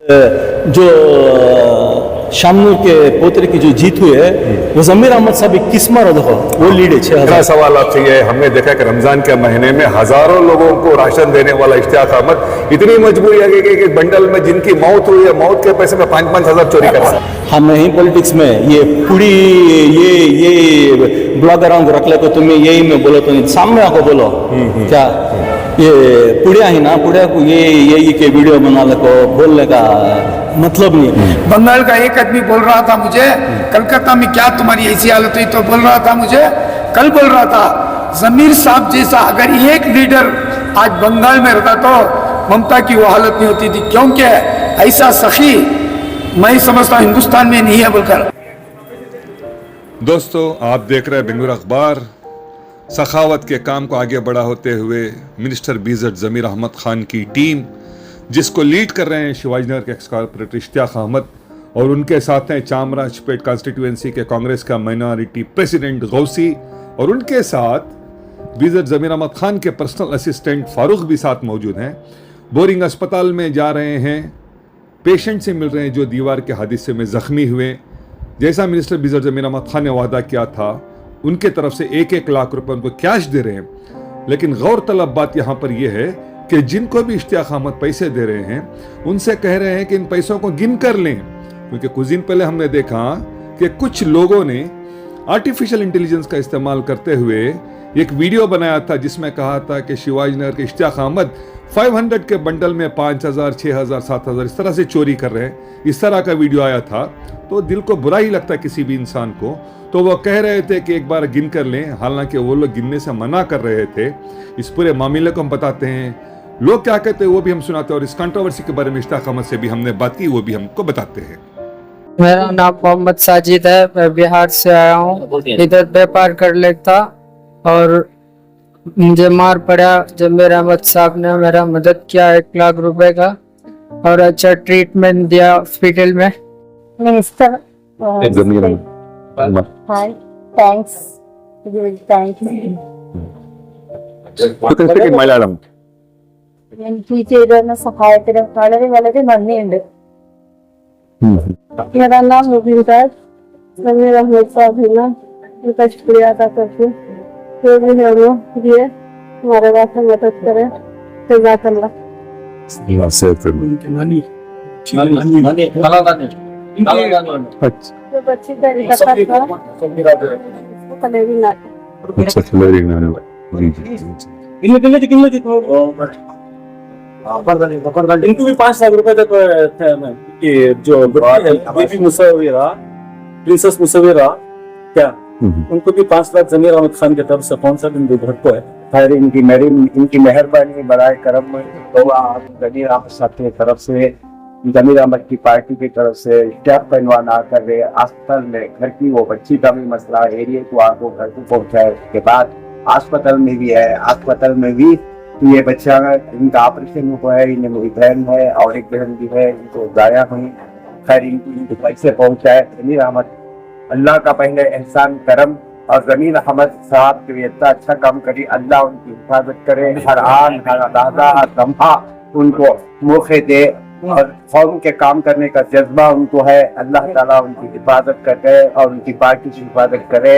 जो शामनूर के पोतरे की जो जीत हुई है वो जमीर अहमद साहब किस मारा देखो वो लीड है 6000। मेरा सवाल आपसे ये है, हमने देखा कि रमजान के महीने में हजारों लोगों को राशन देने वाला इश्तियाक अहमद इतनी मजबूरी है कि एक बंडल में जिनकी मौत हुई है, मौत के पैसे में 5-5 हजार चोरी कर रहा है। हम यही पॉलिटिक्स में ये पूरी ये ब्लॉगरों को रख ले को तुम्हें यही में बोलो तो सामने आको बोलो क्या ये पुड़िया ही ना, पुड़िया को ये के वीडियो बनाने को बोलने का मतलब नहीं। बंगाल का एक आदमी बोल रहा था मुझे कलकत्ता में क्या तुम्हारी ऐसी हालत हुई, तो बोल रहा था मुझे कल बोल रहा था जमीर साहब जैसा अगर एक लीडर आज बंगाल में रहता तो ममता की वो हालत नहीं होती थी, क्योंकि ऐसा सखी मैं समझता हूँ हिंदुस्तान में नहीं है बोलकर। दोस्तों, आप देख रहे हैं बेंगलुरु अखबार। सखावत के काम को आगे बढ़ा होते हुए मिनिस्टर बीजट जमीर अहमद खान की टीम, जिसको लीड कर रहे हैं शिवाजीनगर के एक्स कॉर्पोरेटर इश्तियाक अहमद, और उनके साथ हैं चामराजपेट कॉन्स्टिट्यूएंसी के कांग्रेस का माइनॉरिटी प्रेसिडेंट गौसी, और उनके साथ बीजट जमीर अहमद खान के पर्सनल असिस्टेंट फारूक भी साथ मौजूद हैं। बोरिंग अस्पताल में जा रहे हैं, पेशेंट से मिल रहे हैं जो दीवार के हादसे में जख्मी हुए। जैसा मिनिस्टर बीजट जमीर अहमद खान ने वादा किया था, उनके तरफ से 1-1 लाख रुपए उनको कैश दे रहे हैं। लेकिन गौर तलब बात यहाँ पर यह है कि जिनको भी इश्तियाक अहमद पैसे दे रहे हैं उनसे कह रहे हैं कि इन पैसों को गिन कर लें, क्योंकि कुछ दिन पहले हमने देखा कि कुछ लोगों ने आर्टिफिशियल इंटेलिजेंस का इस्तेमाल करते हुए एक वीडियो बनाया था जिसमें कहा था कि शिवाजीनगर के इश्तियाक अहमद 500 के बंडल में 5000, 6000, 7000 इस तरह से चोरी कर रहे हैं। इस तरह का वीडियो आया था तो दिल को बुरा ही लगता है किसी भी इंसान को। तो वो कह रहे थे कि एक बार गिन कर लें, हालांकि वो लोग गिनने से मना कर रहे थे। इस पूरे मामले को हम बताते हैं, लोग क्या कहते हैं वो भी हम सुनाते हैं, और इस कंट्रोवर्सी के बारे में इश्तियाक अहमद से भी हमने बात की, वो भी हमको बताते हैं। मेरा नाम मोहम्मद साजिद है, मैं बिहार से आया हूँ। इधर व्यापार कर लेता और मुझे मार पड़ा। जमीर अहमद साहब ने मेरा मदद किया 1 लाख रुपए का, और अच्छा ट्रीटमेंट दिया हॉस्पिटल में। मिनिस्टर हाय थैंक्स മലയാളം എനിക്ക് ഈ ചെയ്തു തന്ന സഹായത്തിന് വളരെ വളരെ നന്ദിയുണ്ട്। मेरा नाम मुबीनदास जमीर अहमद साहब है ना, उनका शुक्रिया अदा करती हूँ जो भी है वो दिए हमारे वास्ते मदद करे। जज़ाकल्लाह। जो बच्ची का निकलता था उसको कलेरी ना इनको भी 5 लाख रुपए तक ये जो बेबी मुसविरा, प्रिंसेस मुसविरा क्या, उनको भी 5 लाख जमीर अहमद खान की तरफ से पहुंचा दिन घर को है। खैर इनकी मेहरबानी बराए करम जमीर अहमद साहब की तरफ से, जमीर अहमद की पार्टी की तरफ से स्टैप पहनवाना कर रहे अस्पताल में घर की वो बच्ची का भी मसला एरिया को आपको घर को पहुंचाए। उसके बाद अस्पताल में भी है, अस्पताल में भी ये बच्चा इनका ऑपरेशन हुआ है, इन्हें मेरी बहन है और एक बहन भी है, इनको जाया हुई। खैर इनको पैसे पहुंचाए जमीर अहमद, अल्लाह का पहले एहसान करम, और जमीर अहमद साहब के इतना अच्छा काम करी, अल्लाह उनकी हिफाजत करे, हर आन हर लहजा हर लम्हा उनको मौके दे, और कौम के काम करने का जज्बा उनको है। अल्लाह ताला उनकी हिफाजत करे और उनकी पार्टी की हिफाजत करे।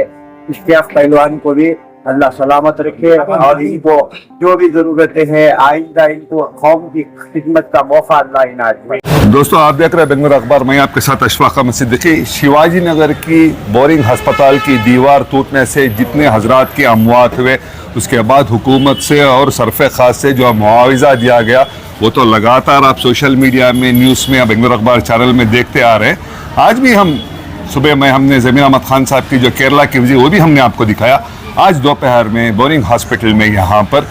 इश्तियाक पहलवान को भी अल्लाह सलामत रखे, और इनको जो भी जरूरतें हैं आइंदा इनको कौम की खिदमत का मौका अल्लाह इनायत करे। दोस्तों, आप देख रहे हैं बेंगलुरु अखबार। मैं आपके साथ अशफाक अहमद सिद्दीकी। शिवाजी नगर की बोरिंग अस्पताल की दीवार टूटने से जितने हजरात की अमवात हुए, उसके बाद हुकूमत से और सरफ़े खास से जो मुआवजा दिया गया वो तो लगातार आप सोशल मीडिया में, न्यूज़ में, बेंगलुरु अखबार चैनल में देखते आ रहे हैं। आज भी हम सुबह में हमने जमीर अहमद खान साहब की जो केरला की विजिट वो भी हमने आपको दिखाया। आज दोपहर में बोरिंग हॉस्पिटल में यहाँ पर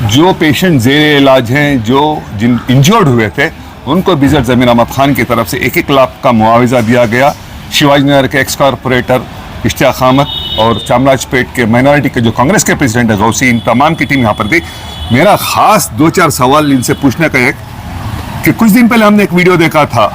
जो पेशेंट ज़ेरे इलाज हैं, जो जिन इंजर्ड हुए थे, उनको बीजट जमीर अहमद खान की तरफ से 1-1 लाख का मुआवजा दिया गया। शिवाजीनगर के एक्स कॉर्पोरेटर इश्तियाक अहमद और चामराजपेट के माइनॉरिटी के जो कांग्रेस के प्रेसिडेंट है गौसी, इन तमाम की टीम यहाँ पर थी। मेरा खास 2-4 सवाल इनसे पूछने का एक कि कुछ दिन पहले हमने एक वीडियो देखा था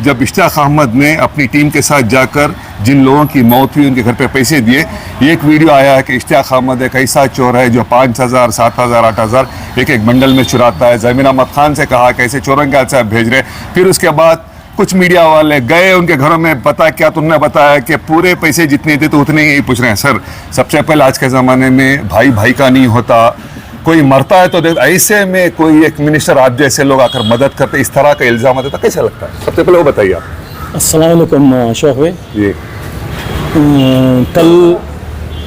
जब इश्तियाक अहमद ने अपनी टीम के साथ जाकर जिन लोगों की मौत हुई उनके घर पे पैसे दिए। एक वीडियो आया है कि इश्तियाक अहमद एक ऐसा चोर है जो 5000, 7000, 8000 एक बंडल में चुराता है। जमीर अहमद खान से कहा कि ऐसे चोरों के हाथ से आप भेज रहे। फिर उसके बाद कुछ मीडिया वाले गए उनके घरों में, पता क्या तुमने बताया कि पूरे पैसे जितने थे तो उतने ही पूछ रहे हैं। सर, सबसे पहले आज के ज़माने में भाई भाई का नहीं होता, कोई मरता है तो देख, ऐसे में कोई एक मिनिस्टर आप जैसे लोग आकर मदद करते, इस तरह का इल्ज़ाम देता, कैसा लगता है? सबसे पहले वो बताइए आप। अस्सलाम वालेकुम शौक भाई। जी, कल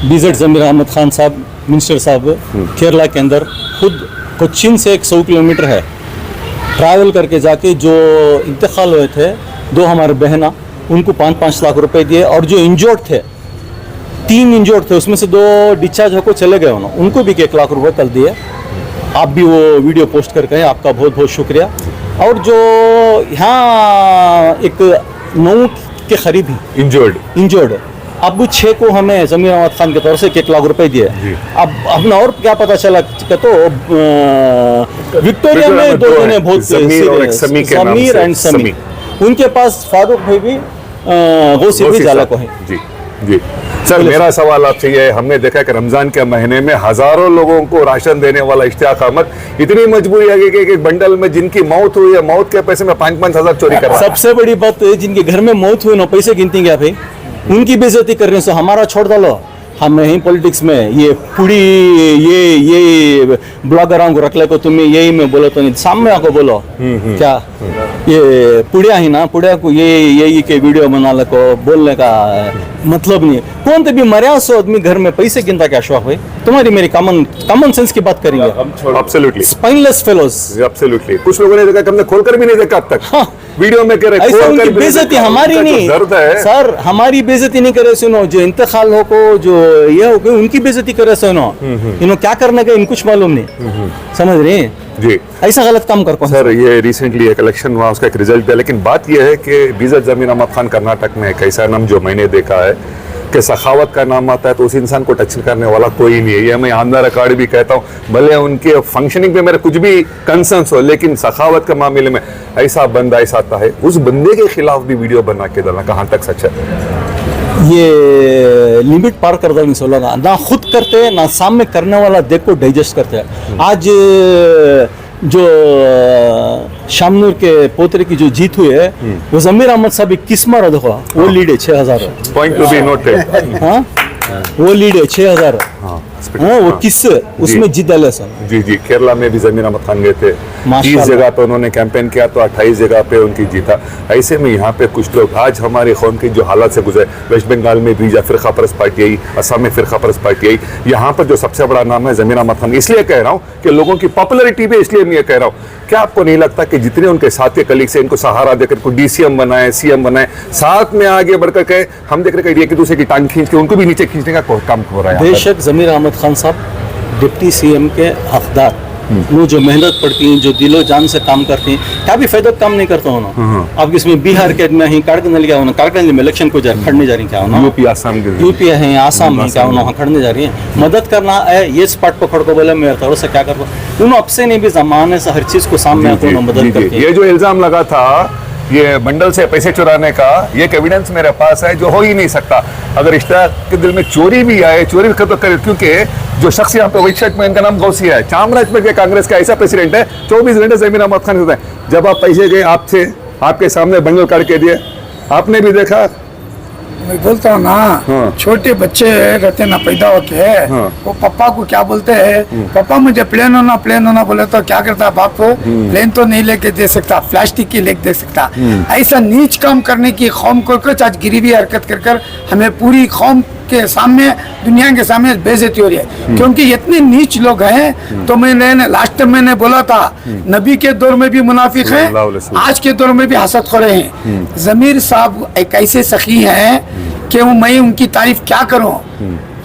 बीजेड जमीर अहमद खान साहब मिनिस्टर साहब केरला के अंदर खुद कोच्चिन से 100 किलोमीटर है ट्रैवल करके जाके जो इंतकाल हुए थे 2 हमारे बहना, उनको 5-5 लाख रुपए दिए, और जो इंजोर्ड थे 3 इंजोर्ड थे उसमें से 2 डिस्चार्ज होकर चले गए उन्होंने, उनको भी 1 लाख रुपए कल दिए। आप भी वो वीडियो पोस्ट करके हैं, आपका बहुत बहुत शुक्रिया। और जो यहाँ एक 9 के करीब ही इंजोर्ड अब 6 को हमें जमीर अहमद खान के तौर से 1 लाख रुपए दिए। अब हमें और क्या पता चला कि तो विक्टोरिया में 2 जने बहुत समीर एंड समी, उनके पास फारूक भाई भी गौसी भी जाला को है। जी जी सर, मेरा सवाल आपसे ये है, हमने देखा कि रमजान के महीने में हजारों लोगों को राशन देने वाला इश्तियाक अहमद इतनी मजबूरी है कि एक बंडल में जिनकी मौत हुई है, मौत के पैसे में 5-5 हजार चोरी कर रहा है। सबसे बड़ी बात जिनके घर में मौत हुई ना, पैसे गिनती क्या भाई, उनकी बेइज्जती करने से हमारा छोड़ डालो। हम नहीं पॉलिटिक्स में ये पूरी ये ब्लॉगरों को रख ले को तुम्हें यही में बोलो तो नहीं, सामने आको बोलो क्या ये पुड़िया ही ना, पुड़िया को यही के वीडियो बना ले को बोलने का मतलब नहीं है। कौन तो भी मरिया सो आदमी घर में पैसे गिनता क्या शौक भाई, तुम्हारी मेरी कॉमन सेंस की बात करेंगे। Absolutely spineless fellows, absolutely. कुछ लोगों ने देखा, हमने खोलकर भी नहीं देखा अब तक। हाँ, वीडियो में कह रहे ऐसा उनकी बेइज्जती हमारी नहीं सर, हमारी बेइज्जती नहीं करे सुनो, जो इंतकाल हो को जो ये हो गए उनकी बेइज्जती करे सुनो, इन्हों क्या करने का इनको कुछ मालूम नहीं, समझ रहे हैं जी। ऐसा गलत काम कर सर, ये रिसेंटली एक इलेक्शन हुआ, उसका एक रिजल्ट दिया, लेकिन बात यह है कि बीजेड जमीर अहमद खान कर्नाटक में एक ऐसा नाम जो मैंने देखा है कि सखावत का नाम आता है तो उस इंसान को टच करने वाला कोई नहीं है। ये मैं ऑन द रिकॉर्ड भी कहता हूँ, भले उनके फंक्शनिंग पे मेरे कुछ भी कंसर्न्स हो, लेकिन सखावत के मामले में ऐसा बंदा ऐसा आता है, उस बंदे के खिलाफ भी वीडियो बना के डालना कहाँ तक सच है? ये लिमिट पार कर देने से लगा, ना खुद करते ना सामने करने वाला देख को डाइजेस्ट करते हैं। आज जो शामनूर के पोतरे की जो जीत हुई है वो जमीर अहमद साहब 21 मारा, देखो वो लीड है 6000 पॉइंट टू बी नोटेड। हाँ, वो लीड है 6000। हाँ, वो किस उसमें जीत डाले सर। जी जी, केरला में भी जमीर अहमद खान गए थे, 30 जगह पे उन्होंने कैंपेन किया तो 28 जगह पे उनकी जीता। ऐसे में यहाँ पे कुछ लोग आज हमारे कौम की जो हालत से गुजरे, वेस्ट बंगाल में भी फिरका परस्त पार्टी आई, असम में फिरका परस्त पार्टी आई, यहाँ पर जो सबसे बड़ा नाम है जमीर अहमद खान। इसलिए कह रहा हूँ कि लोगों की पॉपुलरिटी भी, इसलिए मैं ये कह रहा हूँ, क्या आपको नहीं लगता कि जितने उनके साथ के कलीग से इनको सहारा देकर इनको DCM बनाए, CM बनाए, साथ में आगे बढ़कर कहे, हम देख रहे हैं एक दूसरे की टांग खींच के उनको भी नीचे खींचने का काम हो रहा है। बेशक जमीर अहमद खान साहब डिप्टी CM के हकदार, वो जो मेहनत पड़ती हैं, जो दिलो जान से काम करती हैं, क्या भी फायदा काम नहीं करता हूँ। अब इसमें बिहार के में ही कारगिल क्या होना, कारगिल में इलेक्शन को खड़ने जा रही क्या होना, यूपी आसाम है, आसाम में क्या होना, खड़ने जा रही है। मदद करना है, ये स्पॉट पकड़ को बोले मेरे तरफ से क्या कर रहा हूँ, अब से नहीं भी जमाने से हर चीज को सामने आते हैं मदद करके। ये जो इल्जाम लगा था ये बंडल से पैसे चुराने का, ये एविडेंस मेरे पास है जो हो ही नहीं सकता। अगर इश्तियाक के दिल में चोरी भी आए, चोरी भी तो करे, क्योंकि जो शख्स यहाँ पे व्हाइट शर्ट में, इनका नाम गौसिया है, चामराजपेट के कांग्रेस का ऐसा प्रेसिडेंट है, 24 घंटे जमीर अहमद खान होता है। जब आप पैसे गए आपसे, आपके सामने बंडल काट के दिए, आपने भी देखा। मैं बोलता हूँ ना, छोटे बच्चे रहते ना पैदा होके, वो पापा को क्या बोलते हैं, पापा मुझे प्लेन होना बोले तो क्या करता बाप को, प्लेन तो नहीं लेके दे सकता, प्लास्टिक की लेके दे सकता। ऐसा नीच काम करने की कौम को आज गिरीवी हरकत कर हमें पूरी कौम के सामने, दुनिया के सामने बेइज्जती हो रही है, क्योंकि इतने नीच लोग हैं। तो मैंने लास्ट टाइम मैंने बोला था, नबी के दौर में भी मुनाफिक है, आज के दौर में भी हसद खोरे हैं। जमीर साहब एक ऐसे सखी हैं कि मैं उनकी तारीफ क्या करूं,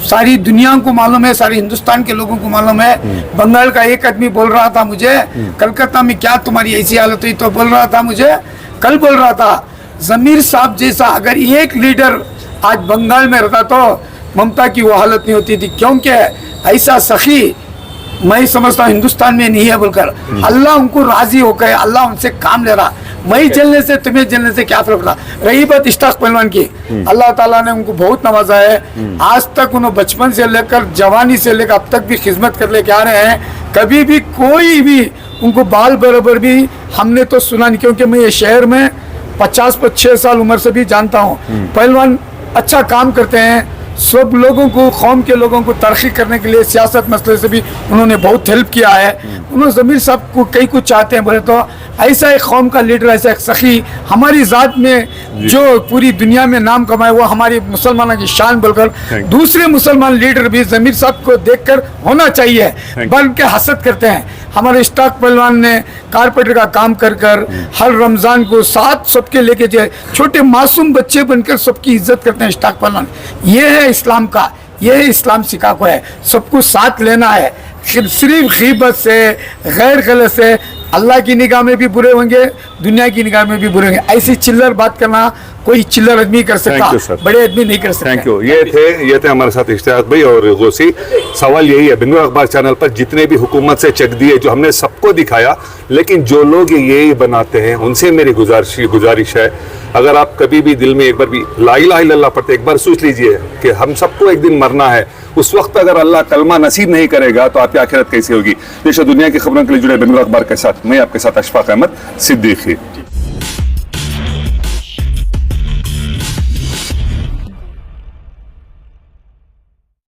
सारी दुनिया को मालूम है, सारे हिंदुस्तान के लोगों को मालूम है। बंगाल का एक आदमी बोल रहा था मुझे, कलकत्ता में क्या तुम्हारी ऐसी हालत हुई, तो बोल रहा था मुझे, कल बोल रहा था, जमीर साहब जैसा अगर एक लीडर आज बंगाल में रहता तो ममता की वो हालत नहीं होती थी, क्योंकि ऐसा सखी मैं समझता हूँ हिंदुस्तान में नहीं है बोलकर। अल्लाह उनको राजी हो गए, अल्लाह उनसे काम ले रहा। मैं जलने से तुम्हें जलने से क्या फर्क पड़ा। रही बात इश्ताक पहलवान की, अल्लाह ताला ने उनको बहुत नवाजा है। आज तक उन्होंने बचपन से लेकर जवानी से लेकर अब तक भी खिदमत कर लेके आ रहे हैं। कभी भी कोई भी उनको बाल बराबर भी हमने तो सुना नहीं, क्योंकि मैं ये शहर में 50-6 साल उम्र से भी जानता हूँ। पहलवान अच्छा काम करते हैं, सब लोगों को, कौम के लोगों को तरक्की करने के लिए सियासत मसले से भी उन्होंने बहुत हेल्प किया है। उन्होंने ज़मीर साहब को कई कुछ चाहते हैं, बोले तो ऐसा एक कौम का लीडर, ऐसा एक सखी हमारी ज़ात में जो पूरी दुनिया में नाम कमाए, वो हमारी मुसलमानों की शान बोलकर दूसरे मुसलमान लीडर भी ज़मीर साहब को देखकर होना चाहिए, बल्कि हसद करते हैं। हमारे इश्ताक पहलवान ने कारपेंटर का काम कर कर हर रमज़ान को साथ सबके लेके जाए, छोटे मासूम बच्चे बनकर सबकी इज्जत करते हैं इश्ताक पहलवान। ये है इस्लाम का, ये है इस्लाम सिखा को है, सबको साथ लेना है। सिर्फ गीबत से, गैर गलत से अल्लाह की निगाह में भी बुरे होंगे, दुनिया की निगाह में भी बुरे होंगे। ऐसी चिल्लर बात करना कोई चिल्लर आदमी कर सकता, बड़े आदमी नहीं कर सकते। Thank you. ये थे हमारे साथ इश्तियाक भाई और गौसी। सवाल यही है, बिंदु अखबार चैनल पर जितने भी हुकूमत से चेक दिए जो हमने सबको दिखाया, लेकिन जो लोग ये बनाते हैं उनसे मेरी गुजारिश है, अगर आप कभी भी दिल में एक बार भी ला इलाहा इल्लल्लाह पढ़ते, एक बार सोच लीजिए कि हम सबको एक दिन मरना है। उस वक्त अगर अल्लाह कलमा नसीब नहीं करेगा तो आपकी आखिरत कैसी होगी। देश और दुनिया की खबरों के लिए जुड़े बिंदु अखबार के साथ मैं आपके साथ अशफाक अहमद सिद्दीकी।